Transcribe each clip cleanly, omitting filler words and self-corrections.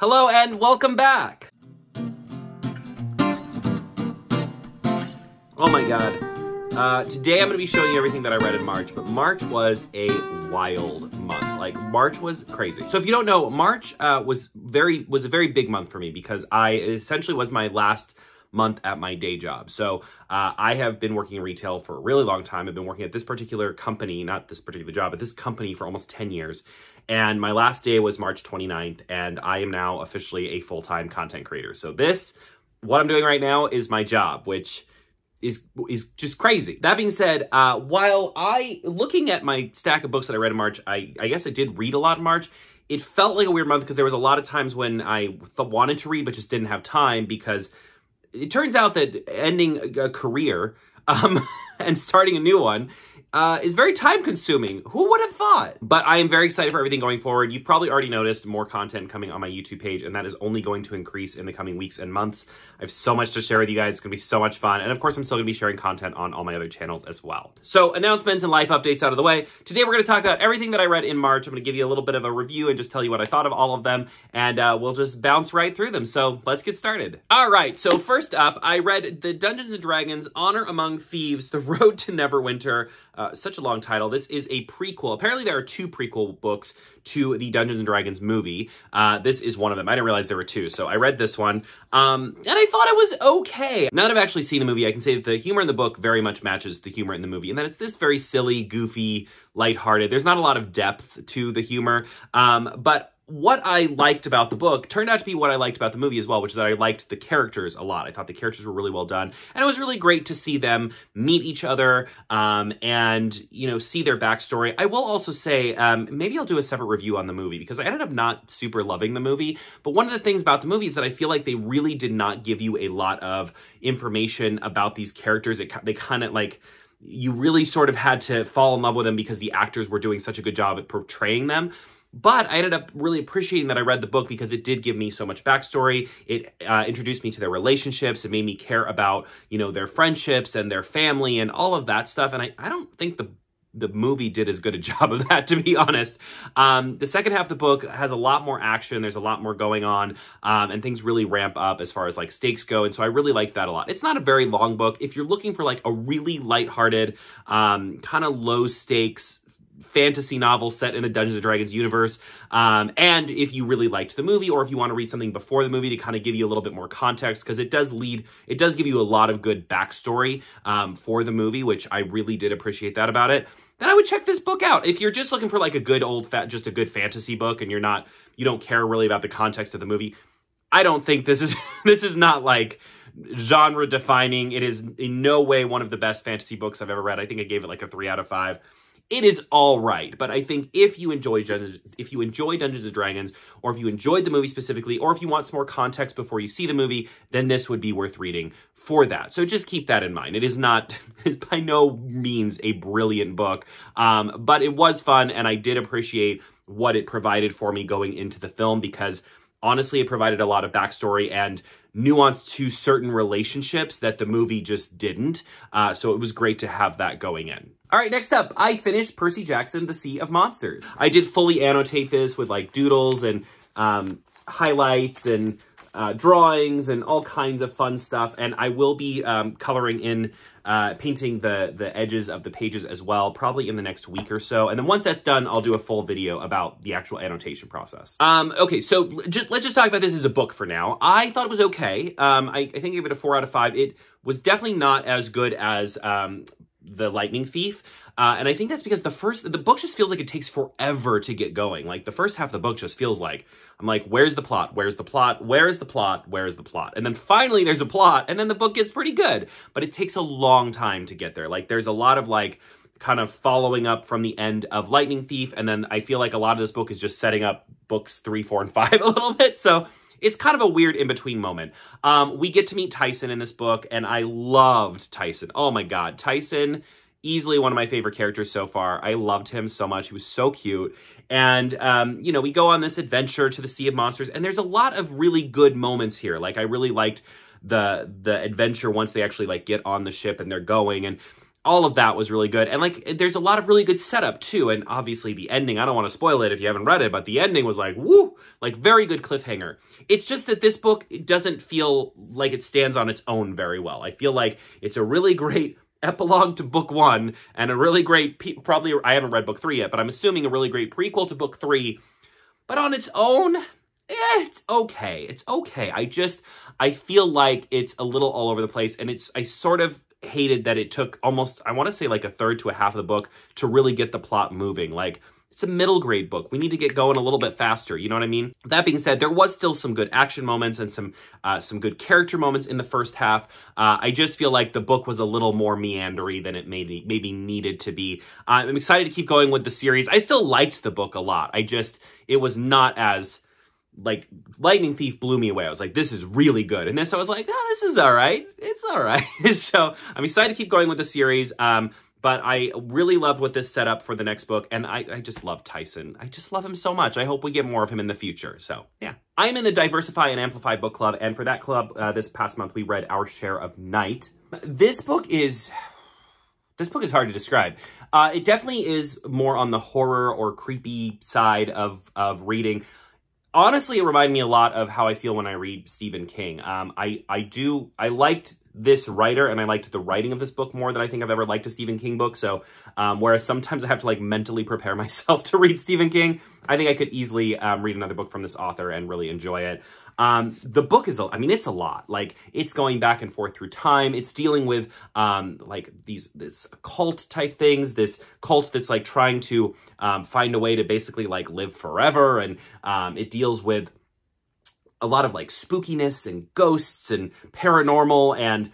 Hello and welcome back! Oh my god. Today I'm going to be showing you everything that I read in March, but March was a wild month. Like, March was crazy. So if you don't know, March was a very big month for me because it essentially was my last month at my day job. So I have been working in retail for a really long time. I've been working at this particular company, not this particular job, but this company for almost 10 years. And my last day was March 29th, and I am now officially a full-time content creator. So what I'm doing right now is my job, which is just crazy. That being said, while looking at my stack of books that I read in March, I guess I did read a lot in March. It felt like a weird month because there was a lot of times when I wanted to read but just didn't have time, because it turns out that ending a career and starting a new one is very time-consuming. Who would have thought? But I am very excited for everything going forward. You've probably already noticed more content coming on my YouTube page, and that is only going to increase in the coming weeks and months. I have so much to share with you guys. It's going to be so much fun. And of course, I'm still going to be sharing content on all my other channels as well. So announcements and life updates out of the way. Today, we're going to talk about everything that I read in March. I'm going to give you a little bit of a review and just tell you what I thought of all of them. And we'll just bounce right through them. So let's get started. All right. So first up, I read the Dungeons & Dragons Honor Among Thieves, The Road to Neverwinter. Such a long title. This is a prequel. Apparently there are 2 prequel books to the Dungeons & Dragons movie. This is one of them. I didn't realize there were 2. So I read this one, and I thought it was okay. Now that I've actually seen the movie, I can say that the humor in the book very much matches the humor in the movie, and that it's this very silly, goofy, lighthearted. There's not a lot of depth to the humor, but what I liked about the book turned out to be what I liked about the movie as well, which is that I liked the characters a lot. I thought the characters were really well done, and it was really great to see them meet each other and, you know, see their backstory. I will also say, maybe I'll do a separate review on the movie because I ended up not super loving the movie, but one of the things about the movie is that I feel like they really did not give you a lot of information about these characters. They kind of like, you really sort of had to fall in love with them because the actors were doing such a good job at portraying them. But I ended up really appreciating that I read the book because it did give me so much backstory. It introduced me to their relationships. It made me care about, you know, their friendships and their family and all of that stuff. And I don't think the movie did as good a job of that, to be honest. The second half of the book has a lot more action. There's a lot more going on, and things really ramp up as far as like stakes go. And so I really liked that a lot. It's not a very long book. If you're looking for like a really lighthearted, kind of low stakes fantasy novel set in the Dungeons & Dragons universe, and if you really liked the movie, or if you want to read something before the movie to kind of give you a little bit more context, because it does give you a lot of good backstory for the movie, which I really did appreciate that about it, then I would check this book out. If you're just looking for like a good just a good fantasy book, and you don't care really about the context of the movie, I don't think this is not like genre defining. It is in no way one of the best fantasy books I've ever read. I think I gave it like a 3 out of 5. It is all right, but I think if you enjoy Dungeons & Dragons, or if you enjoyed the movie specifically, or if you want some more context before you see the movie, then this would be worth reading for that. So just keep that in mind. It is by no means a brilliant book, but it was fun, and I did appreciate what it provided for me going into the film, because honestly, it provided a lot of backstory and nuance to certain relationships that the movie just didn't. So it was great to have that going in. All right, next up, I finished Percy Jackson, The Sea of Monsters. I did fully annotate this with like doodles and highlights and drawings and all kinds of fun stuff. And I will be coloring in, painting the edges of the pages as well, probably in the next week or so. And then once that's done, I'll do a full video about the actual annotation process. Okay, so let's just talk about this as a book for now. I thought it was okay. I think I gave it a 4 out of 5. It was definitely not as good as The Lightning Thief. And I think that's because the book just feels like it takes forever to get going. Like the first half of the book just feels like, I'm like, where's the plot? Where's the plot? Where is the plot? Where is the plot? And then finally there's a plot, and then the book gets pretty good, but it takes a long time to get there. Like there's a lot of like kind of following up from the end of Lightning Thief. And then I feel like a lot of this book is just setting up books 3, 4, and 5 a little bit. So it's kind of a weird in-between moment. We get to meet Tyson in this book, and I loved Tyson. Oh my God, Tyson, easily one of my favorite characters so far. I loved him so much. He was so cute. And, you know, we go on this adventure to the Sea of Monsters, and there's a lot of really good moments here. Like, I really liked the adventure once they actually, like, get on the ship and they're going. And all of that was really good. And like, there's a lot of really good setup too. And obviously the ending, I don't want to spoil it if you haven't read it, but the ending was like, woo, like very good cliffhanger. It's just that this book doesn't feel like it stands on its own very well. I feel like it's a really great epilogue to book 1 and a really great, probably, I haven't read book 3 yet, but I'm assuming a really great prequel to book 3. But on its own, it's okay. It's okay. I feel like it's a little all over the place, and I sort of hated that it took almost, I want to say like a third to a half of the book to really get the plot moving. Like, it's a middle grade book. We need to get going a little bit faster. You know what I mean? That being said, there was still some good action moments and some good character moments in the first half. I just feel like the book was a little more meandery than it maybe needed to be. I'm excited to keep going with the series. I still liked the book a lot. It was not as, like, Lightning Thief blew me away. I was like, this is really good. And this, I was like, oh, this is all right. It's all right. So I'm excited to keep going with the series. But I really loved what this set up for the next book. And I just love Tyson. I just love him so much. I hope we get more of him in the future. So yeah. I'm in the Diversify and Amplify book club. And for that club, this past month, we read Our Share of Night. This book is hard to describe. It definitely is more on the horror or creepy side of reading. Honestly, it reminded me a lot of how I feel when I read Stephen King. I liked this writer, and I liked the writing of this book more than I think I've ever liked a Stephen King book. So, whereas sometimes I have to like mentally prepare myself to read Stephen King, I think I could easily read another book from this author and really enjoy it. The book is, I mean, it's a lot. Like, it's going back and forth through time. It's dealing with, like, this cult type things, this cult that's, like, trying to find a way to basically, like, live forever. And it deals with a lot of, like, spookiness and ghosts and paranormal, and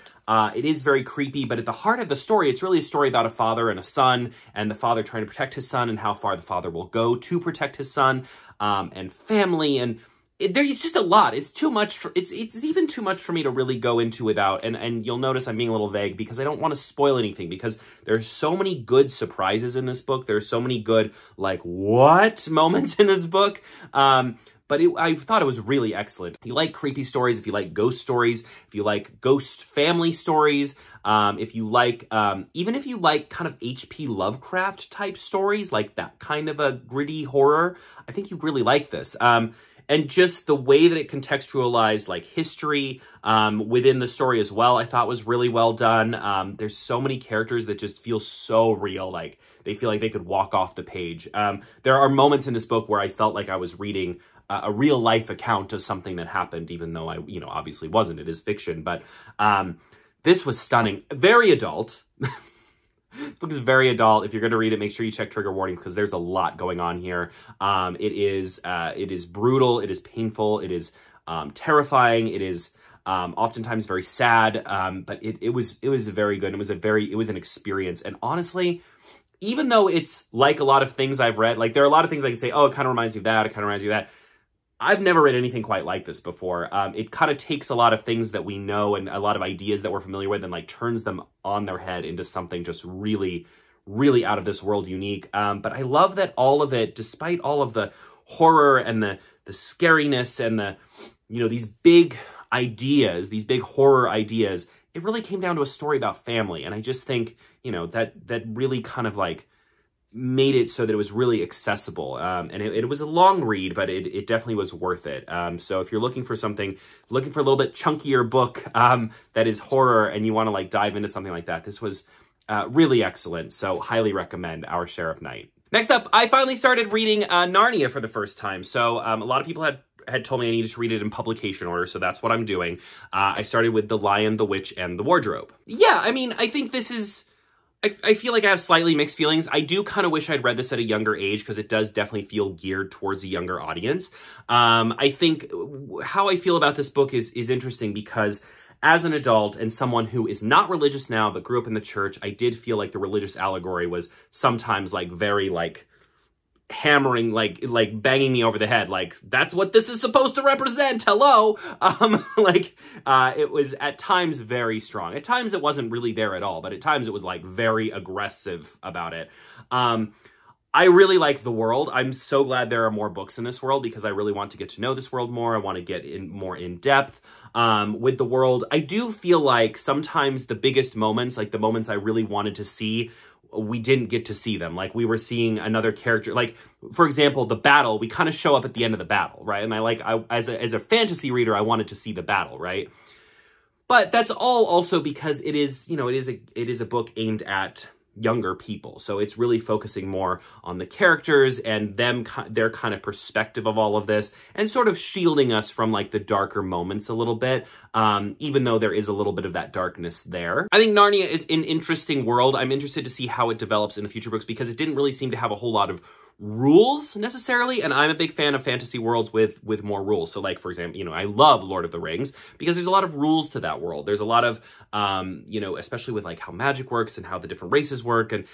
it is very creepy. But at the heart of the story, it's really a story about a father and a son, and the father trying to protect his son and how far the father will go to protect his son, and family, and it's just a lot. It's too much. It's even too much for me to really go into without. And you'll notice I'm being a little vague because I don't want to spoil anything, because there's so many good surprises in this book. There's so many good, like, what moments in this book. But I thought it was really excellent. If you like creepy stories, if you like ghost stories, if you like ghost family stories, if you like, even if you like kind of H.P. Lovecraft type stories, like that kind of a gritty horror, I think you really like this. And just the way that it contextualized, like, history within the story as well, I thought was really well done. There's so many characters that just feel so real, like they feel like they could walk off the page. There are moments in this book where I felt like I was reading a real life account of something that happened, even though I, obviously wasn't. It is fiction, but this was stunning. Very adult. This book is very adult. If you're going to read it, make sure you check trigger warnings, because there's a lot going on here. It is brutal. It is painful. It is terrifying. It is oftentimes very sad. But it was very good. It was an experience. And honestly, even though it's like a lot of things I've read, like there are a lot of things I can say, oh, it kind of reminds me of that. It kind of reminds me of that. I've never read anything quite like this before. It kind of takes a lot of things that we know and a lot of ideas that we're familiar with and like turns them on their head into something just really, really out of this world unique. But I love that all of it, despite all of the horror and the scariness and the, these big ideas, these big horror ideas, it really came down to a story about family. And I just think, that really kind of like made it so that it was really accessible. And it was a long read, but it definitely was worth it. So if you're looking for a little bit chunkier book that is horror and you want to like dive into something like that, this was really excellent. So highly recommend Our Share of Night. Next up, I finally started reading Narnia for the first time. So a lot of people had told me I needed to read it in publication order, so that's what I'm doing. I started with The Lion, the Witch, and the Wardrobe. Yeah, I mean, I think this is... I feel like I have slightly mixed feelings. I do kind of wish I'd read this at a younger age, because it does definitely feel geared towards a younger audience. I think how I feel about this book is interesting, because as an adult and someone who is not religious now but grew up in the church, I did feel like the religious allegory was sometimes like very like hammering, like banging me over the head, like that's what this is supposed to represent, hello. It was at times very strong. At times it wasn't really there at all, but at times it was like very aggressive about it. I really like the world. I'm so glad there are more books in this world because I really want to get to know this world more. I want to get in more in depth with the world. I do feel like sometimes the biggest moments, like the moments I really wanted to see, we didn't get to see them. Like we were seeing another character, like for example, the battle, we kind of show up at the end of the battle, right? And as a fantasy reader, I wanted to see the battle, right? But that's all also because it is, you know, it is a book aimed at younger people. So it's really focusing more on the characters and their kind of perspective of all of this and sort of shielding us from like the darker moments a little bit, even though there is a little bit of that darkness there. I think Narnia is an interesting world. I'm interested to see how it develops in the future books because it didn't really seem to have a whole lot of rules necessarily, and I'm a big fan of fantasy worlds with more rules. So like, for example, you know, I love Lord of the Rings because there's a lot of rules to that world. There's a lot of, you know, especially with like how magic works and how the different races work, and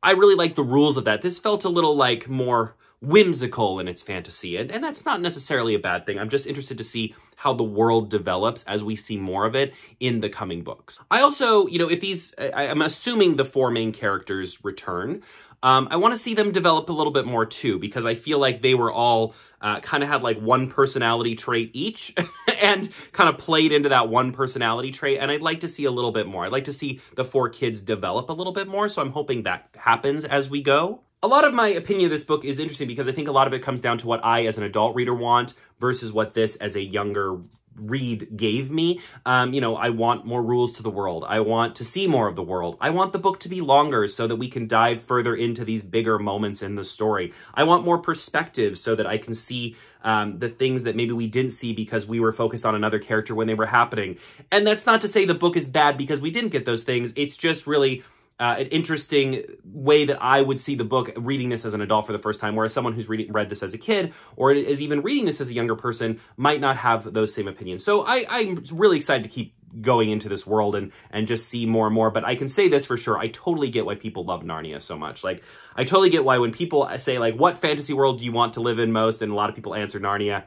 I really like the rules of that. This felt a little like more whimsical in its fantasy, and that's not necessarily a bad thing. I'm just interested to see how the world develops as we see more of it in the coming books. I also, you know, if these, I'm assuming the 4 main characters return, I want to see them develop a little bit more too, because I feel like they were all kind of had like one personality trait each and kind of played into that one personality trait. And I'd like to see a little bit more. I'd like to see the 4 kids develop a little bit more. So I'm hoping that happens as we go. A lot of my opinion of this book is interesting because I think a lot of it comes down to what I, as an adult reader, want versus what this, as a younger read, gave me. You know, I want more rules to the world. I want to see more of the world. I want the book to be longer so that we can dive further into these bigger moments in the story. I want more perspective so that I can see the things that maybe we didn't see because we were focused on another character when they were happening. And that's not to say the book is bad because we didn't get those things. It's just really an interesting way that I would see the book reading this as an adult for the first time, whereas someone who's read this as a kid or is even reading this as a younger person might not have those same opinions. So I'm really excited to keep going into this world and just see more and more. But I can say this for sure. I totally get why people love Narnia so much. Like, I totally get why when people say, like, what fantasy world do you want to live in most? And a lot of people answer Narnia.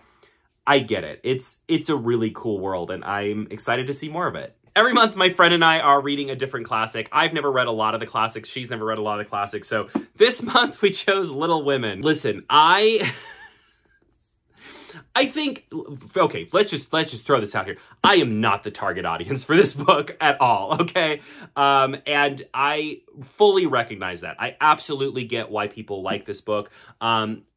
I get it. It's a really cool world, and I'm excited to see more of it. Every month, my friend and I are reading a different classic. I've never read a lot of the classics. She's never read a lot of the classics. So this month, we chose Little Women. Listen, I think, okay, let's just throw this out here. I am not the target audience for this book at all, okay? And I fully recognize that. I absolutely get why people like this book.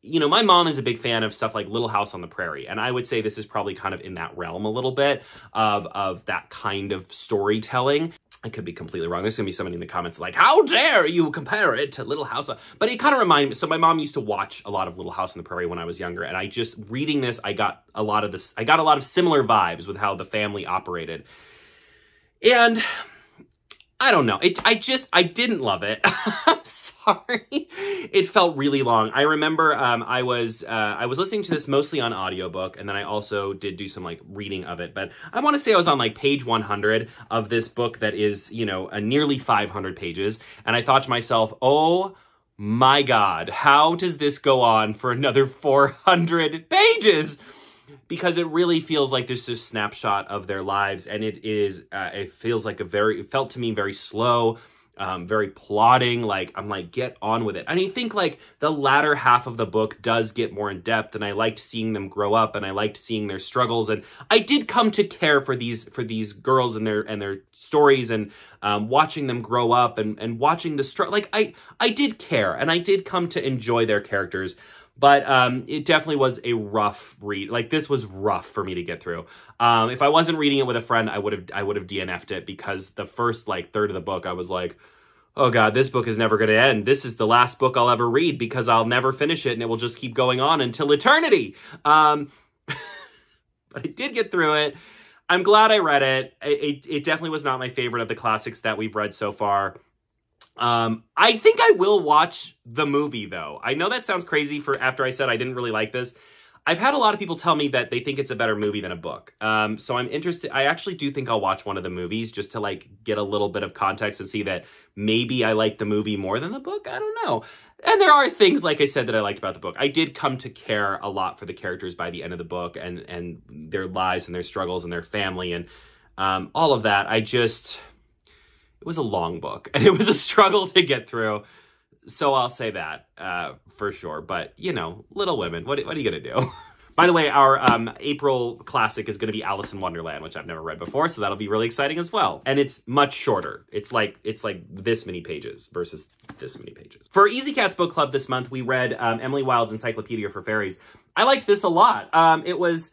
You know, my mom is a big fan of stuff like Little House on the Prairie, and I would say this is probably kind of in that realm a little bit of that kind of storytelling. I could be completely wrong. There's going to be somebody in the comments like, how dare you compare it to Little House? But it kind of reminded me. So my mom used to watch a lot of Little House on the Prairie when I was younger. And I just, reading this, I got a lot of similar vibes with how the family operated. And I don't know. I didn't love it. I'm sorry. It felt really long. I remember I was listening to this mostly on audiobook, and then I also did do some like reading of it. But I want to say I was on like page 100 of this book that is, you know, nearly 500 pages. And I thought to myself, oh my God, how does this go on for another 400 pages? Because it really feels like this is a snapshot of their lives, and it feels like it felt to me very slow, very plodding. Like, I'm like, get on with it. And I think like the latter half of the book does get more in depth, and I liked seeing them grow up, and I liked seeing their struggles, and I did come to care for these girls and their stories, and watching them grow up and watching the struggle. Like, I did care, and I did come to enjoy their characters. But it definitely was a rough read. Like, this was rough for me to get through. If I wasn't reading it with a friend, I would have DNF'd it, because the first like third of the book, I was like, oh God, this book is never going to end. This is the last book I'll ever read because I'll never finish it, and it will just keep going on until eternity. But I did get through it. I'm glad I read it. It definitely was not my favorite of the classics that we've read so far. I think I will watch the movie, though. I know that sounds crazy for after I said I didn't really like this. I've had a lot of people tell me that they think it's a better movie than a book. So I'm interested. I actually do think I'll watch one of the movies just to like get a little bit of context and see that maybe I like the movie more than the book. I don't know. And there are things, like I said, that I liked about the book. I did come to care a lot for the characters by the end of the book, and their lives and their struggles and their family and all of that. It was a long book, and it was a struggle to get through. So I'll say that for sure. But, you know, Little Women, what are you going to do? By the way, our April classic is going to be Alice in Wonderland, which I've never read before, so that'll be really exciting as well. And it's much shorter. It's like this many pages versus this many pages. For Easy Cats Book Club this month, we read Emily Wilde's Encyclopedia for Fairies. I liked this a lot. It was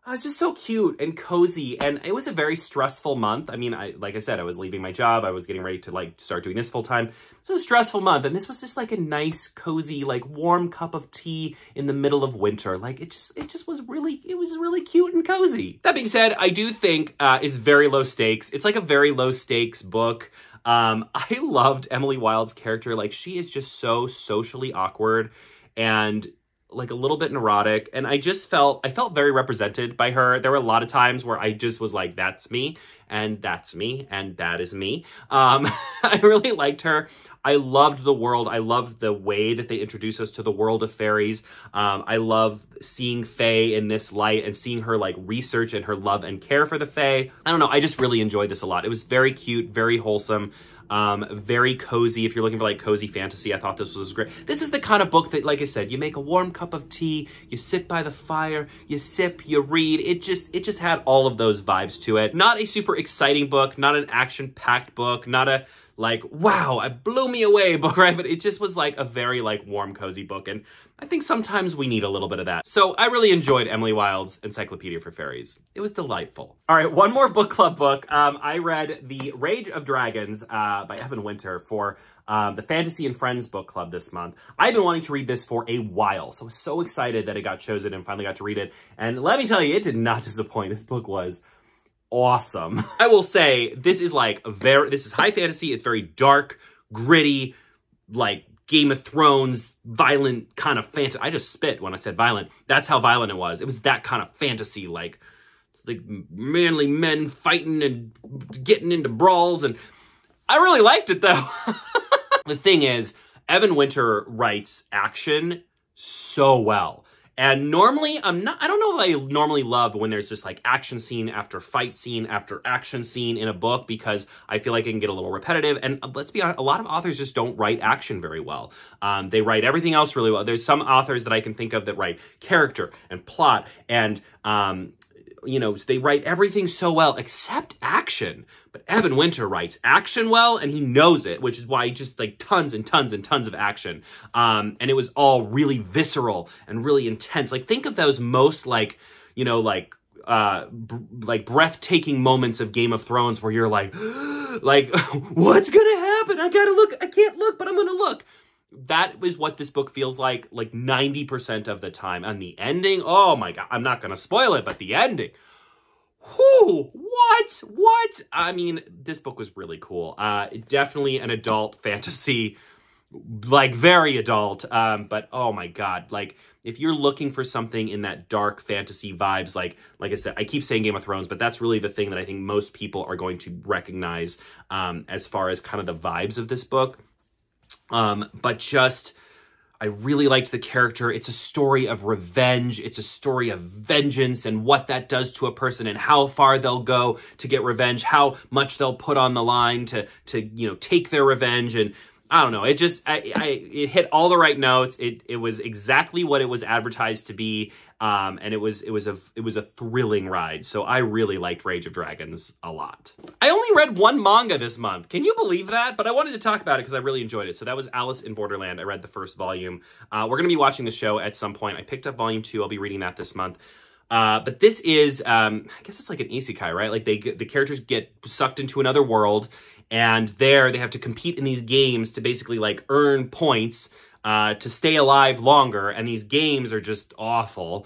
just so cute and cozy, and it was a very stressful month. I mean, like I said, I was leaving my job. I was getting ready to like start doing this full time. It was a stressful month, and this was just like a nice, cozy, like warm cup of tea in the middle of winter. Like it just was really cute and cozy. That being said, I do think it's very low stakes. It's like a very low stakes book. I loved Emily Wilde's character. Like she is just so socially awkward and like a little bit neurotic, and I felt very represented by her. There were a lot of times where I just was like, that's me, and that's me, and that is me. I really liked her. I loved the world. I loved the way that they introduce us to the world of fairies. I love seeing Fae in this light and seeing her like research and her love and care for the Fae. I don't know. I just really enjoyed this a lot. It was very cute, very wholesome. Very cozy. If you're looking for like cozy fantasy, I thought this was great. This is the kind of book that, like I said, you make a warm cup of tea, you sit by the fire, you sip, you read. It just had all of those vibes to it. Not a super exciting book, not an action-packed book, not a like, wow, it blew me away book, right? But it just was like a very like warm, cozy book. And I think sometimes we need a little bit of that. So I really enjoyed Emily Wilde's Encyclopedia for Fairies. It was delightful. All right, one more book club book. I read The Rage of Dragons by Evan Winter for the Fantasy and Friends book club this month. I've been wanting to read this for a while, so I was so excited that it got chosen and finally got to read it. And let me tell you, it did not disappoint. This book was awesome. I will say this is like this is high fantasy. It's very dark, gritty, like Game of Thrones, violent kind of fantasy. I just spit when I said violent. That's how violent it was. It was that kind of fantasy, like manly men fighting and getting into brawls, and I really liked it though. The thing is, Evan Winter writes action so well. And normally, I don't know if I normally love when there's just like action scene after fight scene after action scene in a book, because I feel like it can get a little repetitive. And let's be honest, a lot of authors just don't write action very well. They write everything else really well. There's some authors that I can think of that write character and plot and, you know, they write everything so well except action. But Evan Winter writes action well, and he knows it, which is why he just like tons and tons and tons of action. And it was all really visceral and really intense. Like think of those most like, you know, like breathtaking moments of Game of Thrones where you're like what's gonna happen? I gotta look. I can't look, but I'm gonna look. That is what this book feels like 90% of the time. And the ending, oh my God, I'm not gonna spoil it, but the ending, whoo, what? I mean, this book was really cool. Definitely an adult fantasy, like very adult, but oh my God, like if you're looking for something in that dark fantasy vibes, like I said, I keep saying Game of Thrones, but that's really the thing that I think most people are going to recognize as far as kind of the vibes of this book. But just, I really liked the character. It's a story of revenge. It's a story of vengeance and what that does to a person and how far they'll go to get revenge, how much they'll put on the line to you know, take their revenge. And I don't know, it just, it hit all the right notes. It was exactly what it was advertised to be. And it was a thrilling ride. So I really liked Rage of Dragons a lot. I only read one manga this month. Can you believe that? But I wanted to talk about it because I really enjoyed it. So that was Alice in Borderland. I read the first volume. We're going to be watching the show at some point. I picked up volume 2. I'll be reading that this month. But this is, I guess it's like an isekai, right? Like the characters get sucked into another world, and there they have to compete in these games to basically like earn points to stay alive longer, and these games are just awful.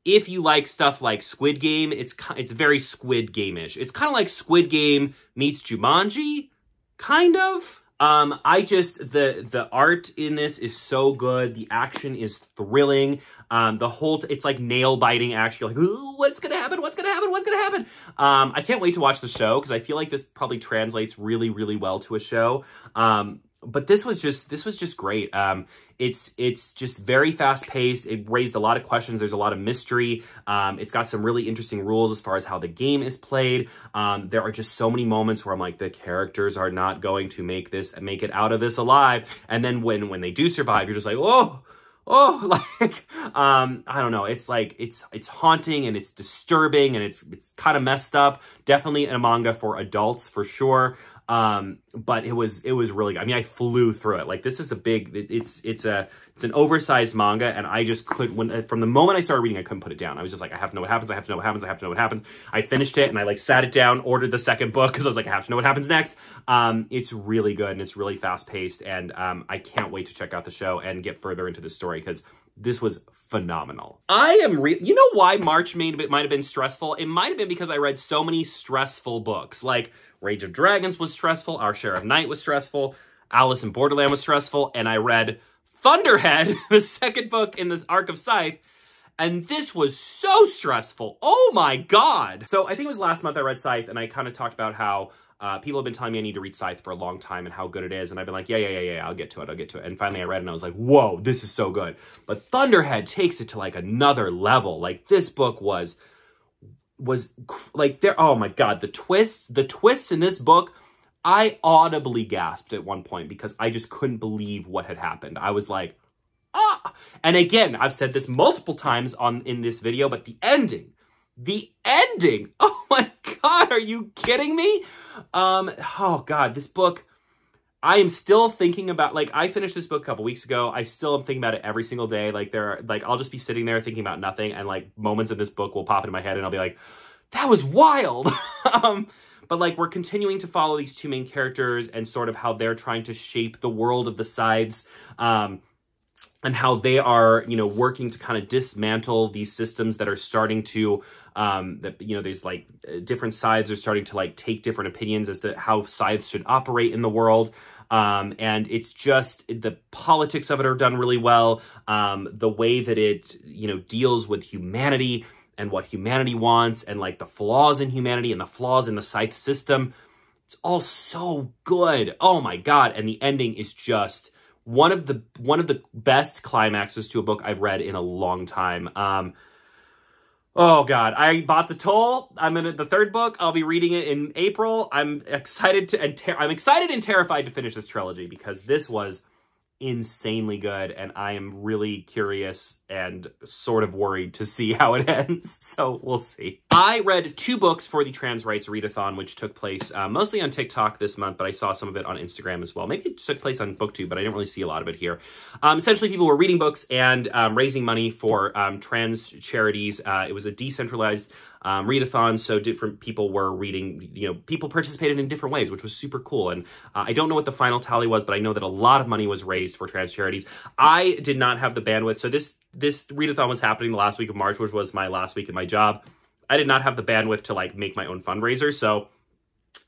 If you like stuff like Squid Game, it's very Squid Game-ish. It's kind of like Squid Game meets Jumanji, kind of. The art in this is so good. The action is thrilling. It's like nail-biting action. You're like, ooh, what's gonna happen? What's gonna happen? What's gonna happen? I can't wait to watch the show because I feel like this probably translates really, really well to a show. but this was just great. It's just very fast paced. It raised a lot of questions. There's a lot of mystery. It's got some really interesting rules as far as how the game is played. There are just so many moments where I'm like, the characters are not going to make it out of this alive. And then when they do survive, you're just like, oh, like, I don't know. It's like, it's haunting and it's disturbing and it's kind of messed up. Definitely a manga for adults for sure. But it was really good. I mean, I flew through it. Like, this is a big, it's an oversized manga, and I just from the moment I started reading, I couldn't put it down. I was just like, I have to know what happens. I have to know what happens. I have to know what happens. I finished it and I like sat it down, ordered the second book because I was like, I have to know what happens next. It's really good and it's really fast paced, and I can't wait to check out the show and get further into the story because this was phenomenal. You know why March might have been stressful? It might have been because I read so many stressful books. Like, Rage of Dragons was stressful, Our Share of Night was stressful, Alice in Borderland was stressful, and I read Thunderhead, the second book in this arc of Scythe, and this was so stressful. Oh my god! So I think it was last month I read Scythe, and I kind of talked about how people have been telling me I need to read Scythe for a long time and how good it is, and I've been like, yeah, I'll get to it. And finally I read it and I was like, whoa, this is so good. But Thunderhead takes it to like another level. Like, this book was like, oh my god, the twist in this book, I audibly gasped at one point because I just couldn't believe what had happened. I was like, ah! And again, I've said this multiple times in this video, but the ending, oh my god, are you kidding me? Oh god, this book, I am still thinking about, like, I finished this book a couple weeks ago. I still am thinking about it every single day. Like, I'll just be sitting there thinking about nothing, and like moments in this book will pop into my head and I'll be like, that was wild. But like, we're continuing to follow these two main characters and sort of how they're trying to shape the world of the Scythes, and how they are, you know, working to kind of dismantle these systems that are starting to, there's like different sides are starting to like take different opinions as to how Scythes should operate in the world. And it's just, the politics of it are done really well. The way that it, you know, deals with humanity and what humanity wants, and like the flaws in humanity and the flaws in the Scythe system. It's all so good. Oh my god. And the ending is just one of the best climaxes to a book I've read in a long time. Oh god, I bought the Toll. I'm in the third book. I'll be reading it in April. I'm excited and terrified to finish this trilogy because this was insanely good, and I am really curious and sort of worried to see how it ends, so we'll see. I read 2 books for the Trans Rights Readathon, which took place mostly on TikTok this month, but I saw some of it on Instagram as well. Maybe it took place on BookTube, but I didn't really see a lot of it here. Essentially, people were reading books and raising money for trans charities. It was a decentralized readathon, so different people were reading, you know, people participated in different ways, which was super cool. And I don't know what the final tally was, but I know that a lot of money was raised for trans charities. I did not have the bandwidth. So this readathon was happening the last week of March, which was my last week in my job. I did not have the bandwidth to like make my own fundraiser. So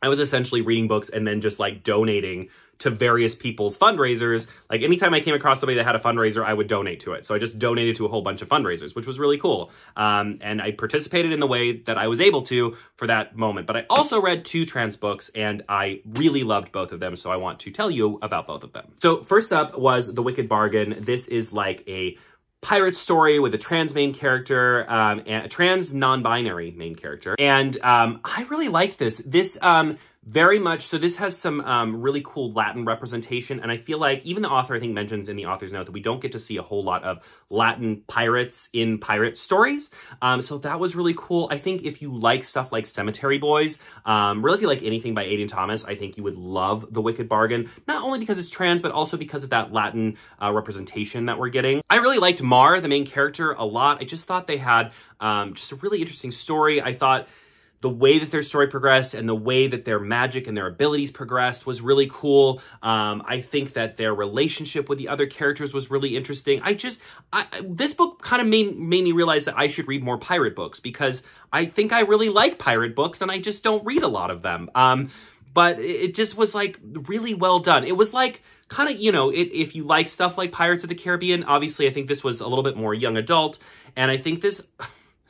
I was essentially reading books and then just like donating to various people's fundraisers. Like, anytime I came across somebody that had a fundraiser, I would donate to it. So I just donated to a whole bunch of fundraisers, which was really cool. And I participated in the way that I was able to for that moment. But I also read 2 trans books, and I really loved both of them. So I want to tell you about both of them. So first up was The Wicked Bargain. This is like a pirate story with a trans main character, and a trans non-binary main character. And I really liked this. This very much, so this has some really cool Latin representation, and I feel like even the author, I think, mentions in the author's note that we don't get to see a whole lot of Latin pirates in pirate stories, so that was really cool. I think if you like stuff like Cemetery Boys, really if you like anything by Aidan Thomas, I think you would love The Wicked Bargain, not only because it's trans, but also because of that Latin representation that we're getting. I really liked Mar, the main character, a lot. I just thought they had just a really interesting story. I thought the way that their story progressed and the way that their magic and their abilities progressed was really cool. I think that their relationship with the other characters was really interesting. This book kind of made me realize that I should read more pirate books, because I think I really like pirate books and I just don't read a lot of them. But it just was like really well done. It was like kind of, you know, if you like stuff like Pirates of the Caribbean, obviously I think this was a little bit more young adult. And I think this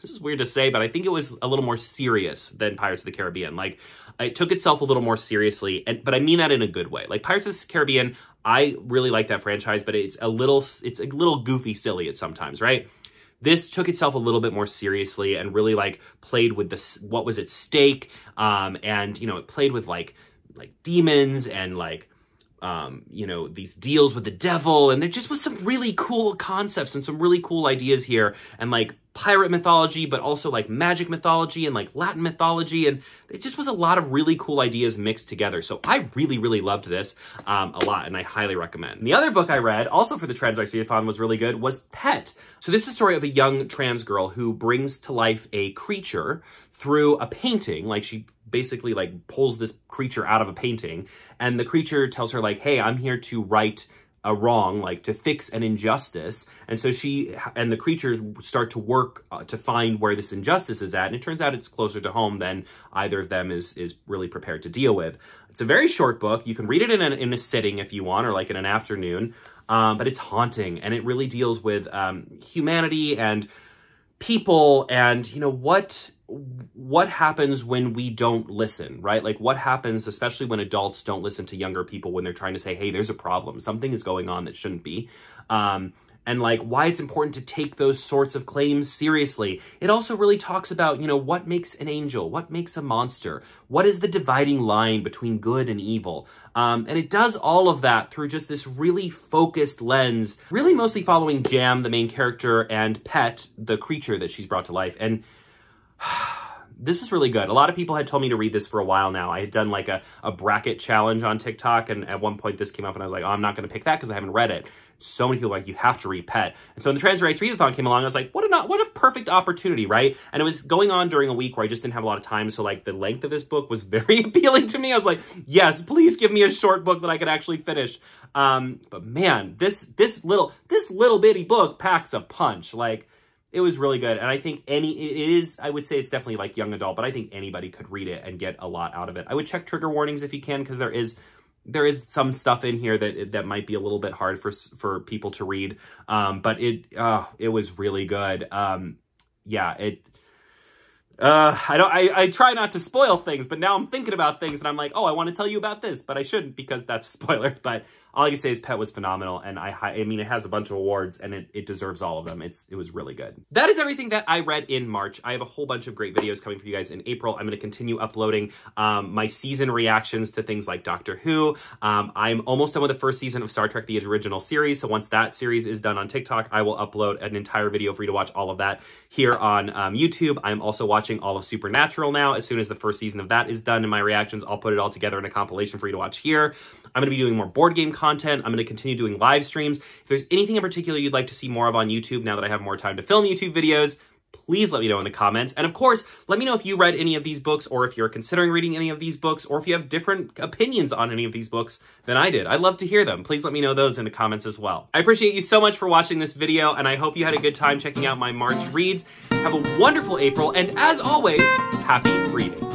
is weird to say, but I think it was a little more serious than Pirates of the Caribbean. Like, it took itself a little more seriously, but I mean that in a good way. Like, Pirates of the Caribbean, I really like that franchise, but it's a little goofy silly at sometimes, right? This took itself a little bit more seriously and really like played with what was at stake. And, you know, it played with like demons and like, you know, these deals with the devil. And there just was some really cool concepts and some really cool ideas here. And like pirate mythology, but also like magic mythology and like Latin mythology. And it just was a lot of really cool ideas mixed together. So I really, really loved this a lot, and I highly recommend. And the other book I read, also for the Transarts Readathon, was really good, was Pet. So this is the story of a young trans girl who brings to life a creature through a painting. Like she basically like pulls this creature out of a painting, and the creature tells her like, hey, I'm here to right a wrong, like to fix an injustice. And so she and the creature start to work to find where this injustice is at. And it turns out it's closer to home than either of them is really prepared to deal with. It's a very short book. You can read it in a sitting if you want, or like in an afternoon. But it's haunting, and it really deals with humanity and people, and you know what happens when we don't listen, right? Like what happens, especially when adults don't listen to younger people when they're trying to say, hey, there's a problem. Something is going on that shouldn't be. And like why it's important to take those sorts of claims seriously. It also really talks about, you know, what makes an angel? What makes a monster? What is the dividing line between good and evil? And it does all of that through just this really focused lens, really mostly following Jam, the main character, and Pet, the creature that she's brought to life. And this was really good. A lot of people had told me to read this for a while now. I had done like a bracket challenge on TikTok, and at one point this came up and I was like, oh, I'm not going to pick that because I haven't read it. So many people were like, you have to read Pet. And so when the Transarts Readathon came along, I was like, what a perfect opportunity, right? And it was going on during a week where I just didn't have a lot of time. So like the length of this book was very appealing to me. I was like, yes, please give me a short book that I could actually finish. But man, this little bitty book packs a punch. Like, it was really good. And I think I would say it's definitely like young adult, but I think anybody could read it and get a lot out of it. I would check trigger warnings if you can, because there is some stuff in here that might be a little bit hard for people to read. But it was really good. Yeah, I try not to spoil things, but now I'm thinking about things and I'm like, oh, I want to tell you about this, but I shouldn't because that's a spoiler. But all I can say is Pet was phenomenal, and I mean, it has a bunch of awards, and it deserves all of them. It was really good. That is everything that I read in March. I have a whole bunch of great videos coming for you guys in April. I'm going to continue uploading my season reactions to things like Doctor Who. I'm almost done with the first season of Star Trek, the original series, so once that series is done on TikTok, I will upload an entire video for you to watch all of that here on YouTube. I'm also watching all of Supernatural now. As soon as the first season of that is done in my reactions, I'll put it all together in a compilation for you to watch here. I'm going to be doing more board game content. I'm going to continue doing live streams. If there's anything in particular you'd like to see more of on YouTube now that I have more time to film YouTube videos, please let me know in the comments. And of course, let me know if you read any of these books, or if you're considering reading any of these books, or if you have different opinions on any of these books than I did. I'd love to hear them. Please let me know those in the comments as well. I appreciate you so much for watching this video, and I hope you had a good time checking out my March reads. Have a wonderful April, and as always, happy reading.